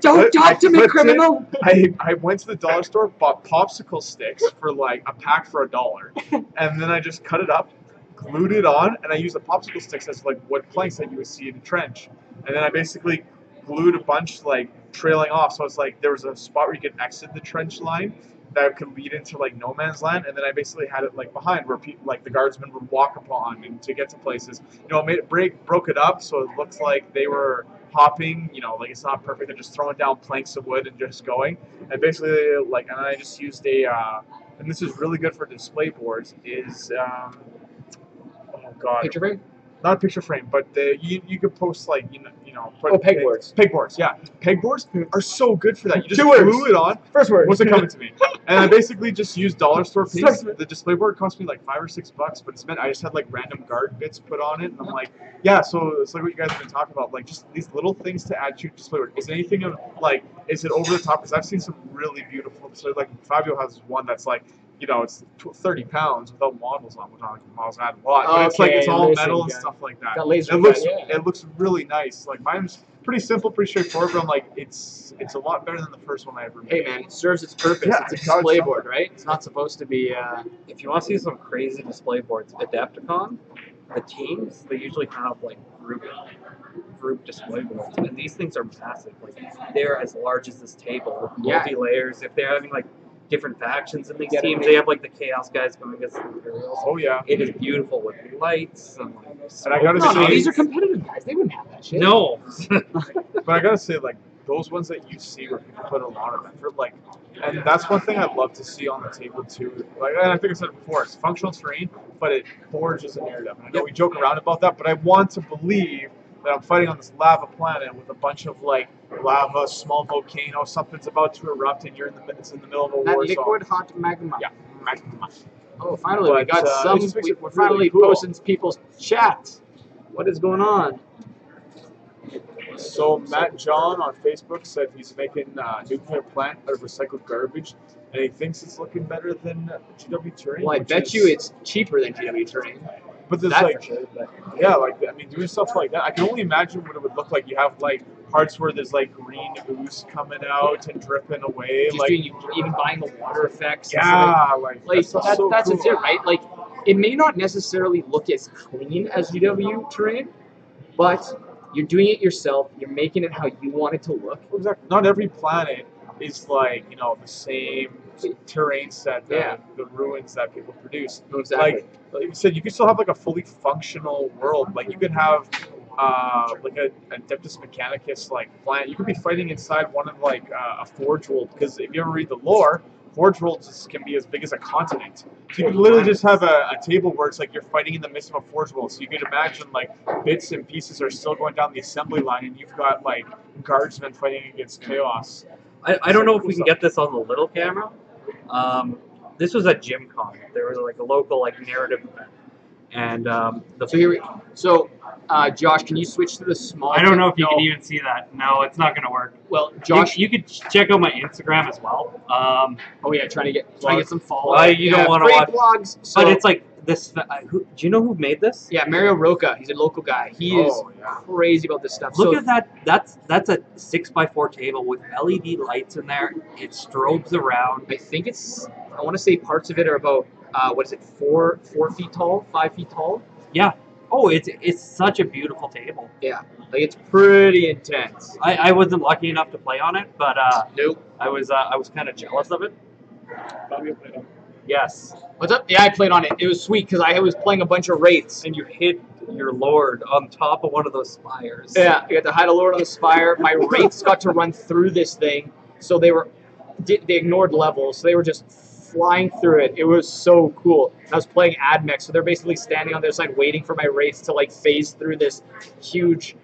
Don't talk to me, criminal! I went to the dollar store, bought popsicle sticks for like a pack for $1. And then I just cut it up, glued it on, and I used the popsicle sticks as like wood planks that you would see in a trench. And then I basically glued a bunch like trailing off. So it's like there was a spot where you could exit the trench line that could lead into like no man's land, and then I basically had it like behind where people like the guardsmen would walk upon and to get to places. You know, broke it up so it looked like they were hopping. You know, like it's not perfect. They're just throwing down planks of wood and just going. And basically, like, and I just used and this is really good for display boards. Oh god, picture frame. Not a picture frame, but you could post like pegboards. Pegboards, yeah. Pegboards are so good for that. You just Two words. glue it on. First word. What's it coming to me? And I basically just used dollar store paste. The display board cost me like $5 or $6, but it's meant I just had like random guard bits put on it, and I'm like, yeah. So it's like what you guys have been talking about, like just these little things to add to your display board. Is anything of like, is it over the top? Because I've seen some really beautiful display. Like Fabio has one that's like, you know, it's 30 pounds without models on, which models add a lot. But it's like it's all metal and stuff like that. It looks really nice. Like mine's pretty simple, pretty straightforward. But I'm like, it's a lot better than the first one I ever made. Hey man, it serves its purpose. Yeah, it's a display board, right? It's not supposed to be. If you want to see some crazy display boards, Adepticon, the teams they usually have like group display boards, and these things are massive. Like they're as large as this table with multi-layers. If they're having like different factions in these teams, they have like the Chaos guys going against the Imperials. Oh yeah, it is beautiful with lights and like. And I gotta say, these are competitive guys. They wouldn't have that shit. No, but I gotta say, like those ones that you see where people put a lot of effort, like, and that's one thing I'd love to see on the table too. Like, and I think I said it before, it's functional terrain, but it forges a narrative. And I know we joke around about that, but I want to believe that I'm fighting on this lava planet with a bunch of like lava, small volcano, something's about to erupt, and it's in the middle of a war zone. Liquid hot magma. Yeah, magma. Oh, finally we got some. We're finally posting people's chats. What is going on? So Matt John on Facebook said he's making a nuclear plant out of recycled garbage, and he thinks it's looking better than GW terrain. Well, I bet you it's cheaper than GW terrain. But there's yeah, like I mean, doing stuff like that, I can only imagine what it would look like. You have like parts where there's like green ooze coming out and dripping away, just like even buying the water effects. Yeah, that's so cool. it, right? Like, it may not necessarily look as clean as GW terrain, but you're doing it yourself. You're making it how you want it to look. Exactly. Not every planet is like, you know, the same terrain set that the ruins that people produce. Exactly. Like you said, you could still have like a fully functional world. Like you could have like a Adeptus Mechanicus like planet. You could be fighting inside one of like a Forge World, because if you ever read the lore, Forge Worlds can be as big as a continent. So you could literally just have a table where it's like you're fighting in the midst of a Forge World. So you could imagine like bits and pieces are still going down the assembly line, and you've got like guardsmen fighting against chaos. I don't know if we can get this on the little camera. This was at Gym Con. There was like a local like narrative event, and Josh, can you switch to the small? I don't know if you No. can even see that. No, it's not going to work. Well, Josh. You could check out my Instagram as well. Oh yeah, trying to get some followers. You don't want to free watch. blogs. So, But it's like this. Do you know who made this? yeah, Mario Roca. He's a local guy. He is crazy about this stuff. Look at that. That's a 6x4 table with LED lights in there. It strobes around. I think it's. I want to say parts of it are about. What is it? 4 feet tall, 5 feet tall. Yeah. Oh, it's such a beautiful table. Yeah, like it's pretty intense. I wasn't lucky enough to play on it, but Nope. I was kind of jealous of it. Fabio played on. Yes. What's up? Yeah, I played on it. It was sweet because I was playing a bunch of wraiths. And you hit your lord on top of one of those spires. Yeah, you got to hide a lord on the spire. My wraiths got to run through this thing, so they ignored levels, so they were just flying through it. It was so cool. I was playing AdMech, so they're basically standing on their side waiting for my wraiths to like phase through this huge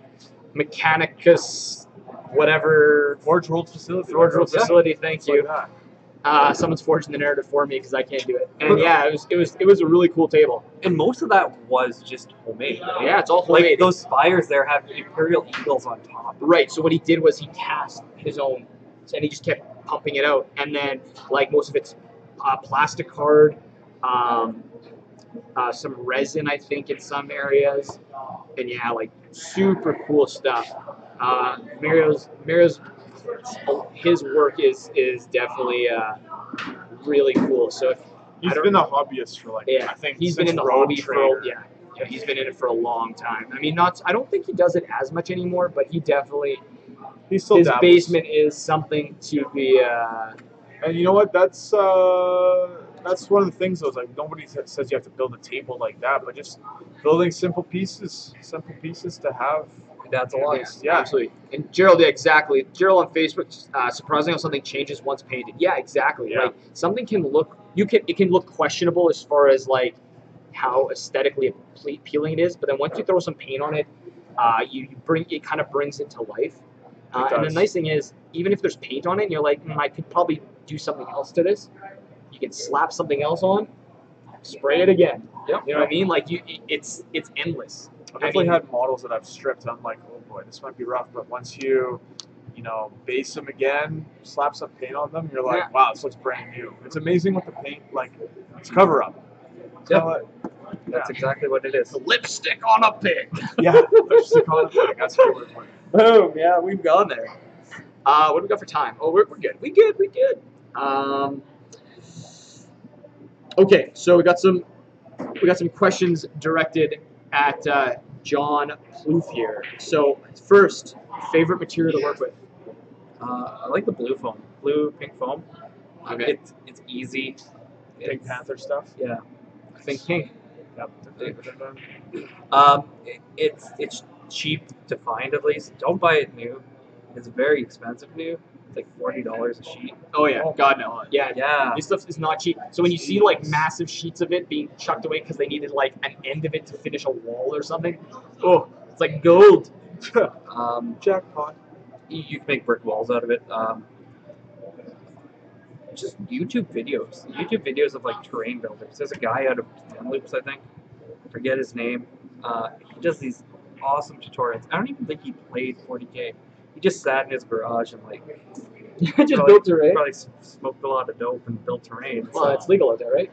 Mechanicus whatever Forge World facility. Forge World facility. Thank you. Like that. Someone's forging the narrative for me because I can't do it. And yeah, it was a really cool table. And most of that was just homemade. Right? Yeah, it's all Like homemade. those spires there have Imperial Eagles on top. Right. So what he did was he cast his own, and he just kept pumping it out. And then like most of it's plastic card, some resin, I think, in some areas, and yeah, like super cool stuff. Mario's his work is definitely really cool. So if He's been a hobbyist for like I think he's been in the Rogue hobby for Trader. yeah, he's been in it for a long time. I mean, I don't think he does it as much anymore, but he definitely He's still his dabbles. basement is something to be. And you know what? That's one of the things. Though, is like nobody says you have to build a table like that, but just building simple pieces to have. That's a lot. Yeah, absolutely. And Gerald, yeah, exactly. Gerald on Facebook, surprising how something changes once painted. Yeah, exactly. Yeah. Like something can look, it can look questionable as far as like how aesthetically appealing it is, but then once you throw some paint on it, it kind of brings it to life. And the nice thing is, even if there's paint on it, and you're like, I could probably do something else to this. You can slap something else on, spray it again. Yep. You know what I mean? Like it's endless. I've definitely had models that I've stripped. I'm like, oh boy, this might be rough. But once you base them again, slap some paint on them, you're like, wow, this looks brand new. It's amazing what the paint, like, it's cover up. That's exactly what it is. Lipstick on a pig. Yeah, lipstick on a pig. That's what we're doing. Boom. Yeah, we've gone there. What do we got for time? Oh, we're good. We good. Okay, so we got some questions directed at John Plouffe here. So first, favorite material to work with? I like the blue foam, pink foam. Okay. It's easy. Pink Panther stuff. Yeah. I think pink. Yep. It's cheap to find at least. Don't buy it new. It's very expensive new. It's like $40 a sheet. Oh yeah, God no. Yeah, Yeah. This stuff is not cheap. So when you see like massive sheets of it being chucked away because they needed like an end of it to finish a wall or something, oh, it's like gold. Jackpot. You can make brick walls out of it. Just YouTube videos of like terrain builders. There's a guy out of Ten Loops, I think. I forget his name. He does these awesome tutorials. I don't even think he played 40K. He just sat in his garage and like Built terrain. Probably smoked a lot of dope and built terrain. Well, it's legal out there, right?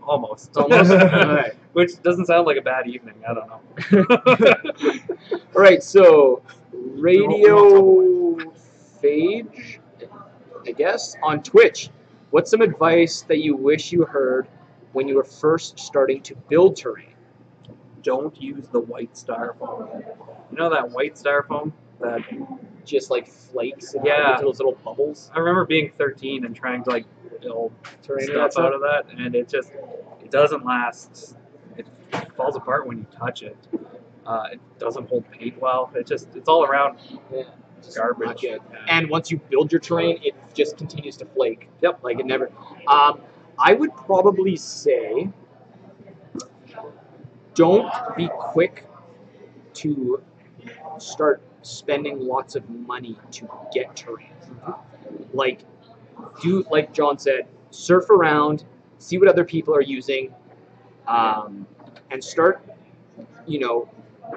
Almost. Almost. All right. Which doesn't sound like a bad evening. I don't know. All right. So Radio Phage, I guess, on Twitch. What's some advice that you wish you heard when you were first starting to build terrain? Don't use the white styrofoam. You know that white styrofoam that just like flakes and Yeah. into those little bubbles. I remember being 13 and trying to like build Terrain stuff out of that, and it doesn't last. It falls apart when you touch it. It doesn't hold paint well. It's all around Yeah. Just garbage. not good. And once you build your terrain, it just continues to flake. Yep. Like it never. I would probably say don't be quick to start spending lots of money to get terrain. Like, like John said, surf around, see what other people are using, and start,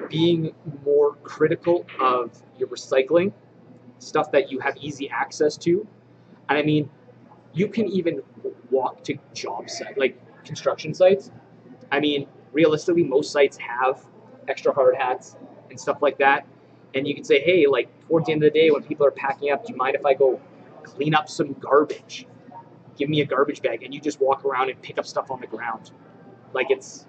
being more critical of your recycling, stuff that you have easy access to. And I mean, you can even walk to job sites, like construction sites. I mean, realistically, most sites have extra hard hats and stuff like that. And you can say, hey, like towards the end of the day when people are packing up, do you mind if I go clean up some garbage? Give me a garbage bag, and you just walk around and pick up stuff on the ground. Like it's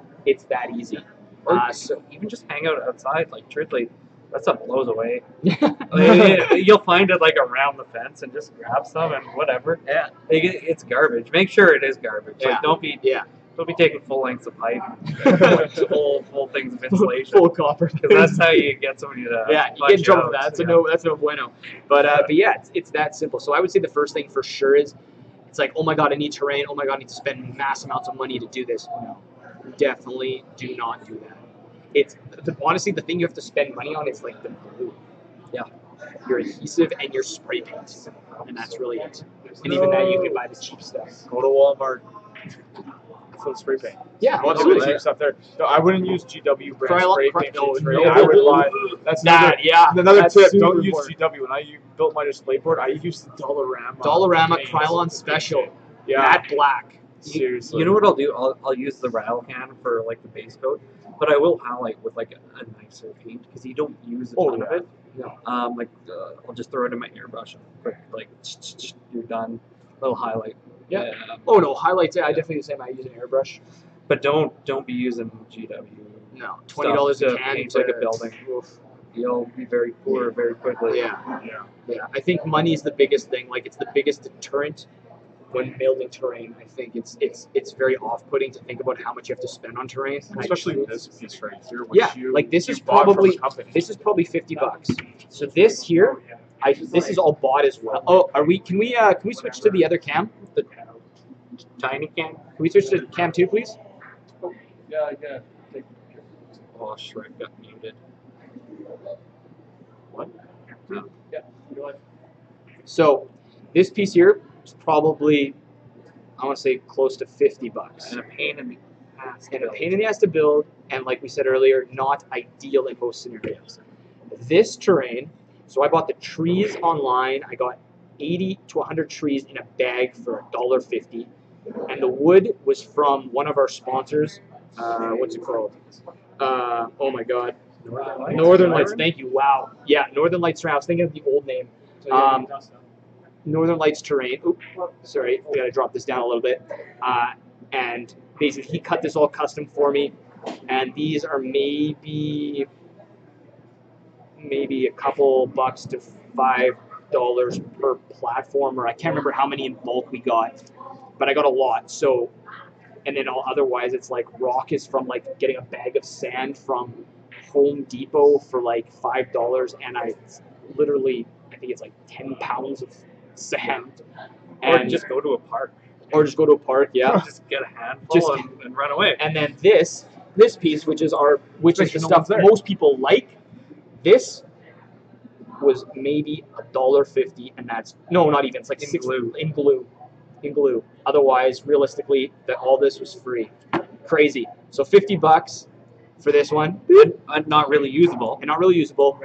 that easy. Or So even just hang out outside. Like truthfully, that stuff blows away. You'll find it like around the fence and just grab some and whatever. yeah, Like, it's garbage. Make sure it is garbage. Yeah. Like don't be taking full lengths of pipe, full things of insulation. full copper. Because that's how you get somebody to Yeah, you get in trouble for that. That's no bueno. But yeah, it's that simple. So I would say the first thing for sure is it's like, oh my god, I need terrain. Oh my god, I need to spend mass amounts of money to do this. No, definitely do not do that. It's honestly the thing you have to spend money on is like the glue. Yeah. Your adhesive and your spray paint, and that's really it. And even that you can buy the cheap stuff. Go to Walmart for the spray paint. Yeah, Lots of absolutely. cheap stuff there. No, I wouldn't use GW brand spray paint. No, I would buy. That's another, That's tip. super Don't use important. GW. When I built my display board, I used the Dollarama. Dollarama paint. Krylon Special, Yeah. matte black. Seriously. You know what I'll do? I'll use the rattle can for like the base coat, but I will highlight with like a nicer paint because you don't use a ton of it. No. I'll just throw it in my airbrush, quick, like you're done. Little highlight. Yeah. Oh no, highlights. Yeah, I definitely do the same. I use an airbrush. But don't be using GW. No, $20 to a can paint to like a building. Oof. You'll be very poor very quickly. Yeah. Yeah. I think money is the biggest thing. Like it's the biggest deterrent when building terrain. I think it's very off-putting to think about how much you have to spend on terrain. Especially this piece right here. Which Yeah, you, like this you is bought from probably a company. $50. So this here, this is all bought as well. Oh, can we switch to the other cam? The Tiny can. Can we switch to cam 2, please? Yeah. Oh, Shrek got muted. What? No. So this piece here is probably, I want to say, close to $50. And a pain in the ass. And a pain in the ass to build, and like we said earlier, not ideal in most scenarios. This terrain, so I bought the trees online. I got 80 to 100 trees in a bag for $1.50, and the wood was from one of our sponsors. What's it called? Oh my God, Northern Lights. Thank you. Wow. Yeah, Northern Lights Terrain. I was thinking of the old name. Northern Lights Terrain. Oops, sorry, we gotta drop this down a little bit. And basically, he cut this all custom for me, and these are maybe a couple bucks to $5 per platform, or I can't remember how many in bulk we got, but I got a lot. So, and then otherwise, it's like rock is from like getting a bag of sand from Home Depot for like $5, and I think it's like 10 pounds of sand. Or And just go to a park. just go to a park, yeah. Just get a handful and run away. And then this piece, which is the no stuff one's there. most people like, this was maybe $1.50, and that's not even. It's like in glue. Otherwise, realistically, all this was free. Crazy. So $50 for this one, And not really usable. and not really usable.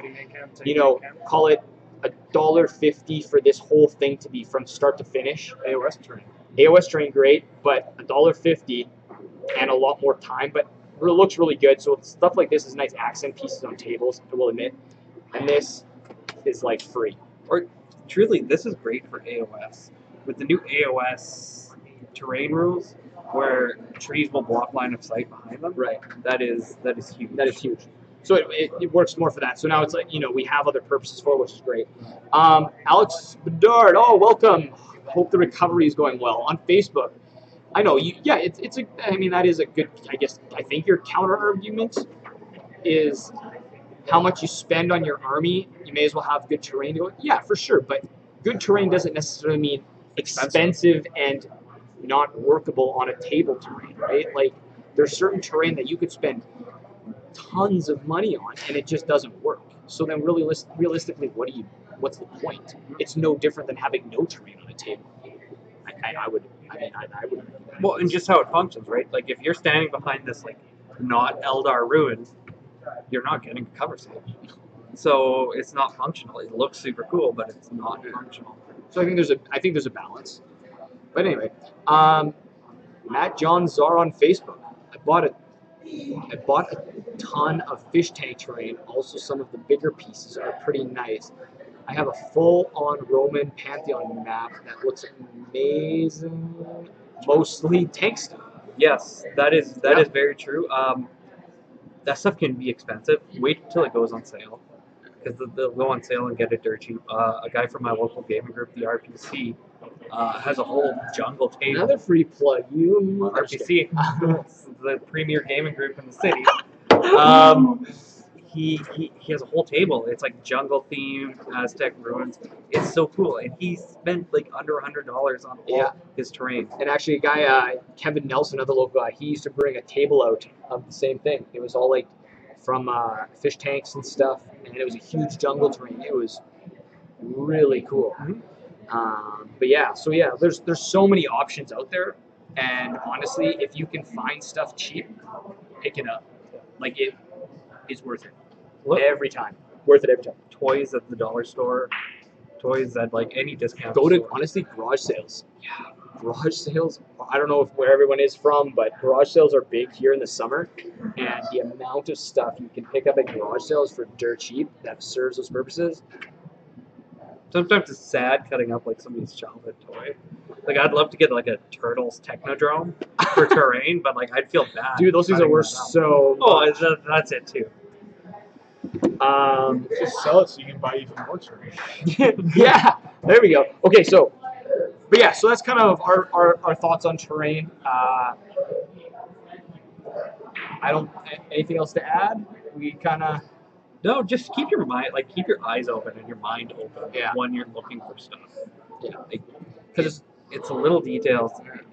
Call it $1.50 for this whole thing to be from start to finish. AOS terrain. AOS terrain, great, but $1.50 and a lot more time, but it looks really good. So stuff like this is nice accent pieces on tables, I will admit. And this is like free. Or truly, this is great for AOS. With the new AOS terrain rules, where trees will block line of sight behind them. Right. That is huge. That is huge. So it works more for that. So now it's like, we have other purposes for it, which is great. Alex Bedard, welcome. Hope the recovery is going well on Facebook. I know that is a good, I think your counter argument is how much you spend on your army. You may as well have good terrain to go. Yeah, for sure. But good terrain doesn't necessarily mean expensive and not workable on a table terrain, right? Like there's certain terrain that you could spend tons of money on and it just doesn't work. So then really realistically, what's the point? It's no different than having no terrain on a table. I would. Well, and just how it functions, right? Like if you're standing behind this like not Eldar ruin, you're not getting a cover sleeve. So it's not functional. It looks super cool, but it's not functional. So I think there's a balance. But anyway, Matt John Czar on Facebook. I bought a ton of fish tank terrain. Also, some of the bigger pieces are pretty nice. I have a full-on Roman Pantheon map that looks amazing. Mostly tank stuff. Yes, that is very true. That stuff can be expensive. Wait till it goes on sale, because they'll go on sale and get it dirt cheap. A guy from my local gaming group, the RPC, has a whole jungle table. Another free plug, you RPC, it's the premier gaming group in the city. He has a whole table. It's like jungle themed Aztec ruins. It's so cool, and he spent like under $100 on all his terrain. And actually, a guy, Kevin Nelson, another local guy, he used to bring a table out of the same thing. It was all like from fish tanks and stuff, and it was a huge jungle terrain. It was really cool. But yeah, so yeah, there's so many options out there, and honestly, if you can find stuff cheap, pick it up. Like it is worth it every time. Worth it every time. Toys at the dollar store, toys at like any discount. Go to store. honestly garage sales. Yeah, garage sales. I don't know where everyone is from, but garage sales are big here in the summer, and the amount of stuff you can pick up at garage sales for dirt cheap that serves those purposes. Sometimes it's sad cutting up like somebody's childhood toy. Like I'd love to get like a Turtles Technodrome for terrain, but like I'd feel bad. Dude, those things are worth so much. Oh, that's it too. Just sell it so you can buy even more terrain. Yeah, there we go. Okay, so, but yeah, so that's kind of our thoughts on terrain. I don't, anything else to add? We kind of. No, just keep your eyes open and your mind open when you're looking for stuff. Yeah, because it's the little details.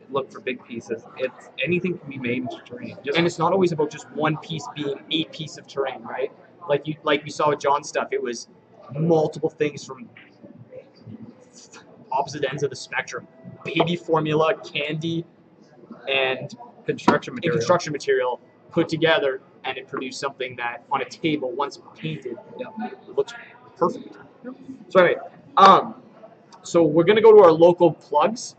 Look for big pieces. It's anything can be made into terrain. And it's not always about just one piece being a piece of terrain, right? Like you saw with John's stuff, it was multiple things from opposite ends of the spectrum: baby formula, candy, and construction material put together, and it produced something that on a table, once painted, looks perfect. So anyway, so we're gonna go to our local plugs.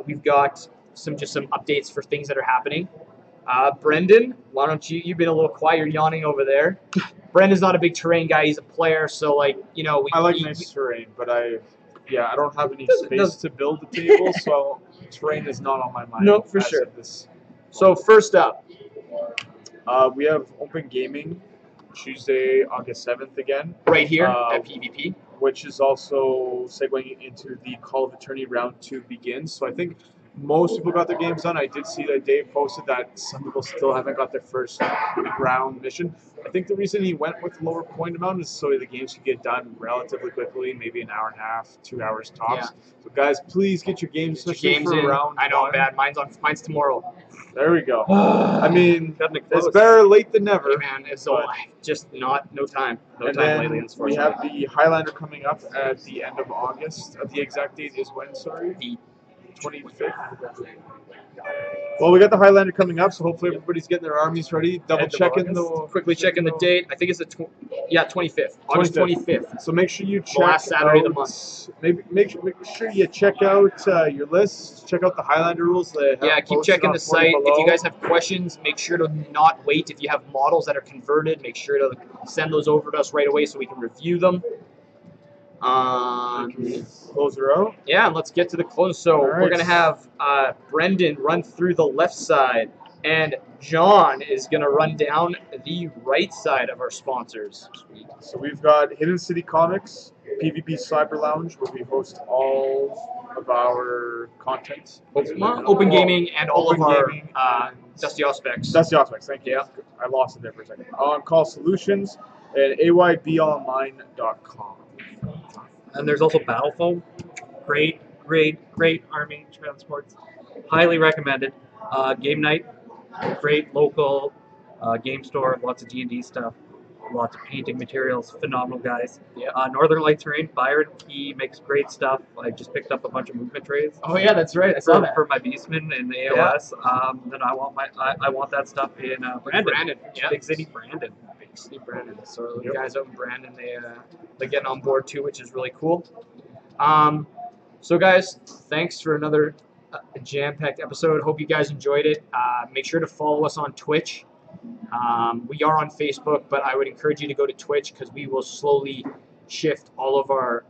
We've got some updates for things that are happening. Brenden, why don't you've been a little quiet, you're yawning over there. Brendan's not a big terrain guy, he's a player, so like, you know, I like nice terrain, but I don't have any space to build the table, so terrain is not on my mind. No, for sure. So first up, we have Open Gaming Tuesday, August 7th again. Right here at PvP. Which is also segueing into the Call of Eternity Round 2 begins. So I think most people got their games done. I did see that Dave posted that some people still haven't got their first round mission. I think the reason he went with lower point amount is so the games can get done relatively quickly, maybe an hour and a half, 2 hours tops. Yeah. So guys, please get your games in for round I know, one. bad. Mine's tomorrow. There we go. I mean, it's better late than never. Hey man, it's just no time. No time lately, unfortunately. We have the Highlander coming up at the end of August. The exact date is when, sorry? The 25th. Well, we got the Highlander coming up, so hopefully everybody's getting their armies ready. Quickly checking the date. I think it's the 25th. August 25th. So make sure you check the last Saturday of the month. Make sure you check out your list. Check out the Highlander rules. Keep checking the site. If you guys have questions, make sure to not wait. If you have models that are converted, make sure to send those over to us right away so we can review them. Close her out. Yeah, and let's get to the close. So we're gonna have Brenden run through the left side, and John is gonna run down the right side of our sponsors. Sweet. So we've got Hidden City Comics, PvP Cyber Lounge, where we host all of our content. Open Gaming and all of our Dusty Aspects. Dusty Aspects, thank you. Yeah. I lost it there for a second. On Call Solutions and aybonline.com. And there's also Battle Foam. Great army transports. Highly recommended. Game night. Great local game store. Lots of D&D stuff. lots of painting materials, phenomenal guys. Yeah. Northern Lights Terrain, Byron, he makes great stuff. I just picked up a bunch of movement trays. Oh yeah, that's right. I saw For, that. for my Beastman in the AOS. Then I want that stuff in Branden. Branden, yeah. Big City Branden. Big City Branden. So the guys out in Branden, they're getting on board too, which is really cool. So guys, thanks for another jam-packed episode. Hope you guys enjoyed it. Make sure to follow us on Twitch. We are on Facebook, but I would encourage you to go to Twitch because we will slowly shift all of our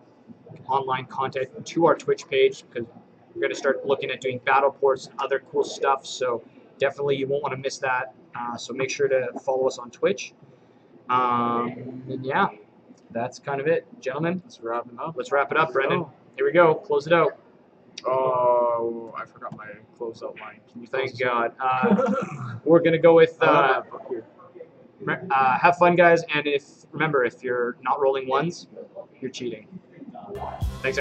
online content to our Twitch page because we're going to start looking at doing battle ports and other cool stuff. So definitely you won't want to miss that. So make sure to follow us on Twitch. And yeah, that's kind of it. Gentlemen, Let's wrap it up. let's wrap it up, Brenden. Here we go. Close it out. Oh, I forgot my closeout line. Can you Thank close this God. We're going to go with out? Book here. have fun, guys. And remember, if you're not rolling ones, you're cheating. Thanks.